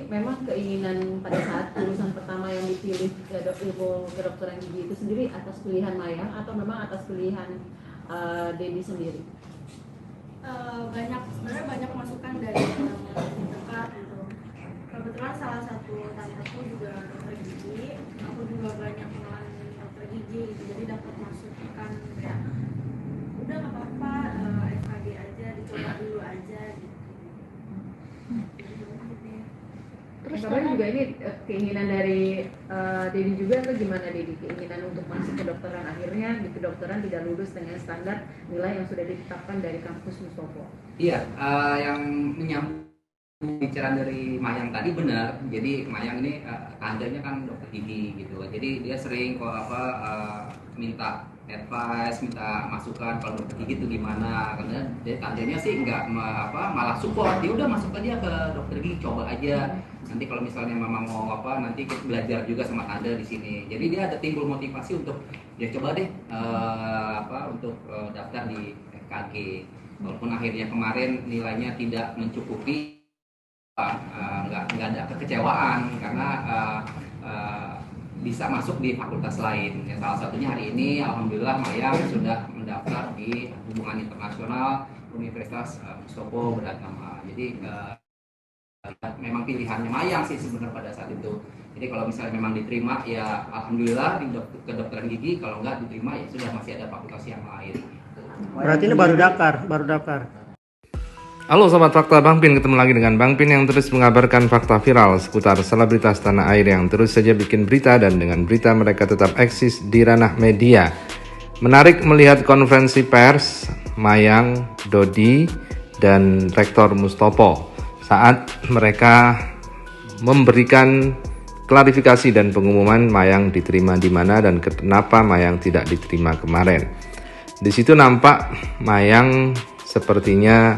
memang keinginan pada saat lulusan pertama yang dipilih ke ilmu kedokteran gigi itu sendiri atas pilihan Mayang atau memang atas pilihan Dedi sendiri? Sebenarnya banyak masukan dari orang dekat gitu. Kebetulan salah satu tanteku juga dokter gigi, aku juga banyak kenalan dokter gigi gitu, jadi dapat masukan kayak udah nggak apa-apa, FKG aja, dicoba dulu aja gitu. Terus kabarnya juga ini keinginan dari Dedi juga atau gimana Dedi? Keinginan untuk masuk kedokteran, akhirnya di kedokteran tidak lulus dengan standar nilai yang sudah ditetapkan dari kampus Mustopo. Iya, yang menyambung bicara dari Mayang tadi benar. Jadi Mayang ini kadernya kan dokter gigi gitu. Jadi dia sering minta advice, minta masukan kalau dokter gigi itu gimana. Karena dia kadernya sih nggak malah support. Dia udah masuk aja ke dokter gigi, coba aja. Nanti kalau misalnya memang mau nanti kita belajar juga sama kader di sini. Jadi dia ada timbul motivasi untuk ya coba deh untuk daftar di FKG. Walaupun akhirnya kemarin nilainya tidak mencukupi, nggak ada kekecewaan karena bisa masuk di fakultas lain. Ya, salah satunya hari ini alhamdulillah Mayang sudah mendaftar di hubungan internasional Universitas Mustopo Beratama. Jadi memang pilihannya Mayang sih sebenarnya pada saat itu. Jadi kalau misalnya memang diterima ya alhamdulillah di kedokteran gigi, kalau nggak diterima ya sudah masih ada fakultas yang lain. Berarti ini baru daftar. Halo Sobat Fakta, Bang Pin ketemu lagi dengan Bang Pin yang terus mengabarkan fakta viral seputar selebritas tanah air yang terus saja bikin berita dan dengan berita mereka tetap eksis di ranah media. Menarik melihat konferensi pers Mayang, Dodi, dan Rektor Mustopo saat mereka memberikan klarifikasi dan pengumuman Mayang diterima di mana dan kenapa Mayang tidak diterima kemarin. Di situ nampak Mayang sepertinya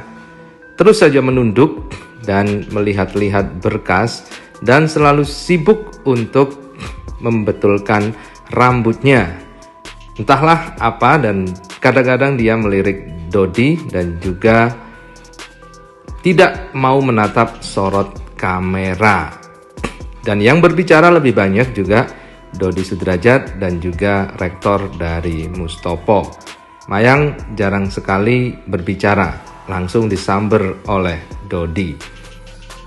terus saja menunduk dan melihat-lihat berkas dan selalu sibuk untuk membetulkan rambutnya. Entahlah apa, dan kadang-kadang dia melirik Dodi dan juga tidak mau menatap sorot kamera. Dan yang berbicara lebih banyak juga Dodi Sudrajat dan juga rektor dari Mustopo. Mayang jarang sekali berbicara, langsung disamber oleh Dodi.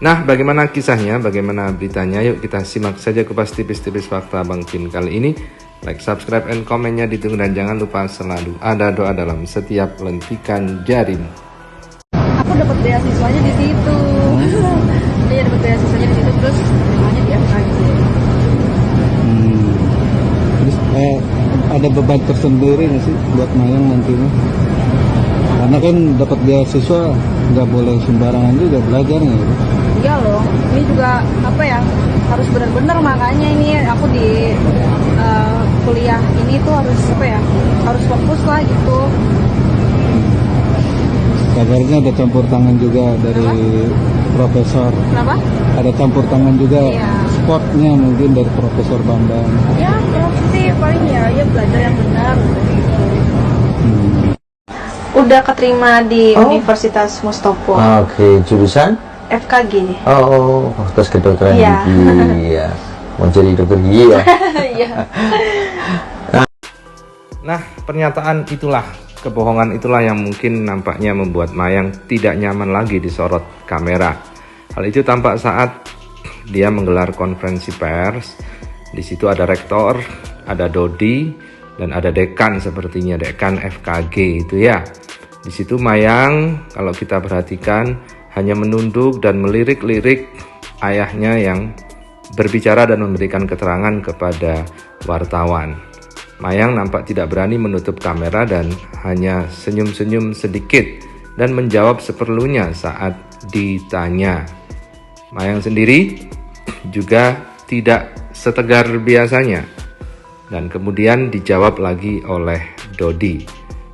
Nah, bagaimana kisahnya, bagaimana beritanya? Yuk kita simak saja kupas tipis-tipis fakta Bang Pin kali ini. Like, subscribe, and komennya ditunggu dan jangan lupa selalu ada doa dalam setiap lentikan jarimu. Aku dapat beasiswanya di situ. Dia dapat beasiswanya di situ, terus namanya di FKG. Terus ada beban tersendiri nggak sih buat Mayang nantinya? Karena kan dapat beasiswa nggak boleh sembarangan juga belajarnya gitu. Iya loh, ini juga harus benar-benar, makanya ini aku di kuliah ini tuh harus fokus lah gitu. Kabarnya ada campur tangan juga dari profesor. Kenapa? Ada campur tangan juga, iya. Sportnya mungkin dari Profesor Bambang. Ya, sih paling ya belajar yang benar. Udah keterima di Universitas Mustopo. Oke, jurusan? FKG. Oh, Fakultas Kedokteran Iya. Gigi. Ya. Mau jadi dokter gigi ya? Iya. Nah, pernyataan itulah, kebohongan itulah yang mungkin nampaknya membuat Mayang tidak nyaman lagi disorot kamera. Hal itu tampak saat dia menggelar konferensi pers. Di situ ada rektor, ada Dodi, dan ada dekan, sepertinya dekan FKG itu ya. Di situ Mayang, kalau kita perhatikan, hanya menunduk dan melirik-lirik ayahnya yang berbicara dan memberikan keterangan kepada wartawan. Mayang nampak tidak berani menutup kamera dan hanya senyum-senyum sedikit dan menjawab seperlunya saat ditanya. Mayang sendiri juga tidak setegar biasanya dan kemudian dijawab lagi oleh Dodi.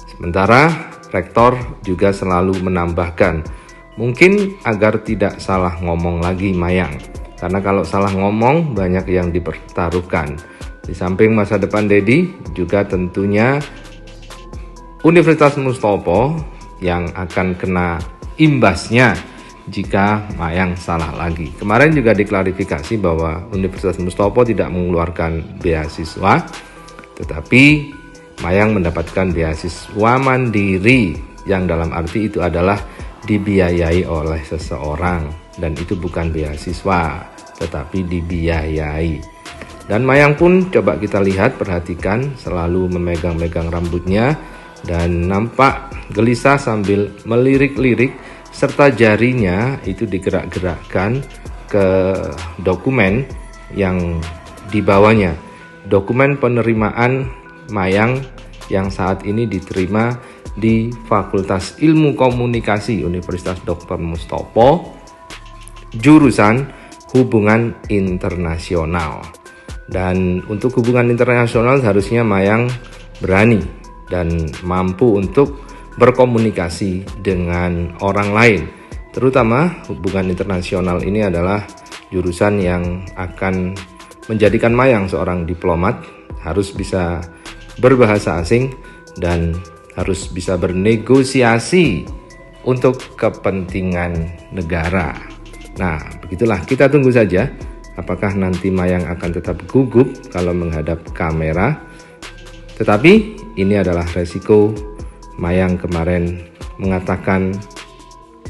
Sementara rektor juga selalu menambahkan, mungkin agar tidak salah ngomong lagi Mayang, karena kalau salah ngomong banyak yang dipertaruhkan. Di samping masa depan Dedi, juga tentunya Universitas Mustopo yang akan kena imbasnya jika Mayang salah lagi. Kemarin juga diklarifikasi bahwa Universitas Mustopo tidak mengeluarkan beasiswa, tetapi Mayang mendapatkan beasiswa mandiri, yang dalam arti itu adalah dibiayai oleh seseorang, dan itu bukan beasiswa tetapi dibiayai. Dan Mayang pun coba kita lihat, perhatikan, selalu memegang-megang rambutnya dan nampak gelisah sambil melirik-lirik, serta jarinya itu digerak-gerakkan ke dokumen yang dibawanya, dokumen penerimaan Mayang yang saat ini diterima di Fakultas Ilmu Komunikasi Universitas Dr. Mustopo, jurusan Hubungan Internasional. Dan untuk hubungan internasional harusnya Mayang berani dan mampu untuk berkomunikasi dengan orang lain. Terutama hubungan internasional ini adalah jurusan yang akan menjadikan Mayang seorang diplomat, harus bisa berbahasa asing dan harus bisa bernegosiasi untuk kepentingan negara. Nah, begitulah, kita tunggu saja apakah nanti Mayang akan tetap gugup kalau menghadap kamera. Tetapi ini adalah resiko Mayang kemarin mengatakan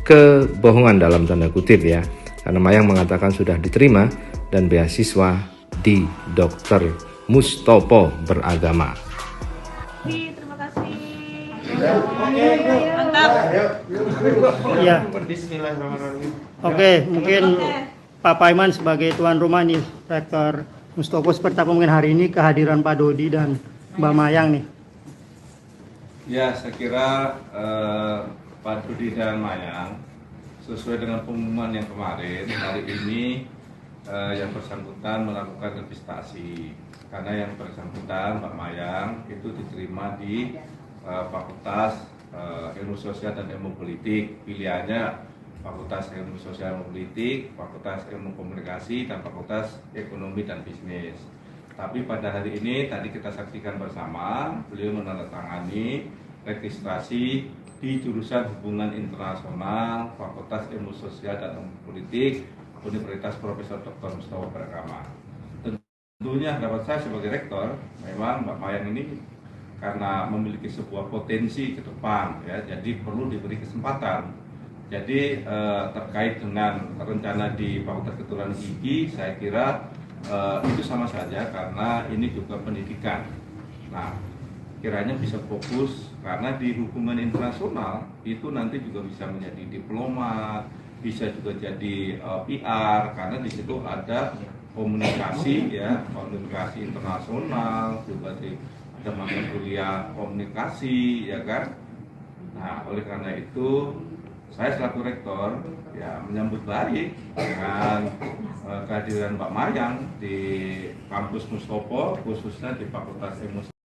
kebohongan dalam tanda kutip ya, karena Mayang mengatakan sudah diterima dan beasiswa di Dr. Mustopo Beragama. Terima kasih. Mantap. Iya. Bismillahirrahmanirrahim. Oke, mungkin Pak Paiman sebagai tuan rumah nih, Rektor Mustopo, seperti apa mungkin hari ini kehadiran Pak Dodi dan Mbak Mayang nih? Ya, saya kira Pak Dodi dan Mayang sesuai dengan pengumuman yang kemarin, hari ini yang bersangkutan melakukan registrasi, karena yang bersangkutan Mbak Mayang itu diterima di Fakultas Ilmu Sosial dan Ilmu Politik, pilihannya Fakultas Ilmu Sosial dan Ilmu Politik, Fakultas Ilmu Komunikasi, dan Fakultas Ekonomi dan Bisnis. Tapi pada hari ini tadi kita saksikan bersama, beliau menandatangani registrasi di jurusan Hubungan Internasional Fakultas Ilmu Sosial dan Ilmu Politik Universitas Profesor Dr. Mustopo Beragama. Tentunya dapat saya sebagai rektor, memang Mbak Mayang ini karena memiliki sebuah potensi ke depan, ya, jadi perlu diberi kesempatan. Jadi terkait dengan rencana di Fakultas Kedokteran Gigi, saya kira itu sama saja karena ini juga pendidikan. Nah, kiranya bisa fokus karena di hubungan internasional itu nanti juga bisa menjadi diplomat, bisa juga jadi PR, karena di situ ada komunikasi, ya, komunikasi internasional, juga ada mata kuliah komunikasi, ya kan. Nah, oleh karena itu saya selaku rektor ya menyambut baik dengan kehadiran Mbak Mayang di kampus Mustopo, khususnya di Fakultas Ilmu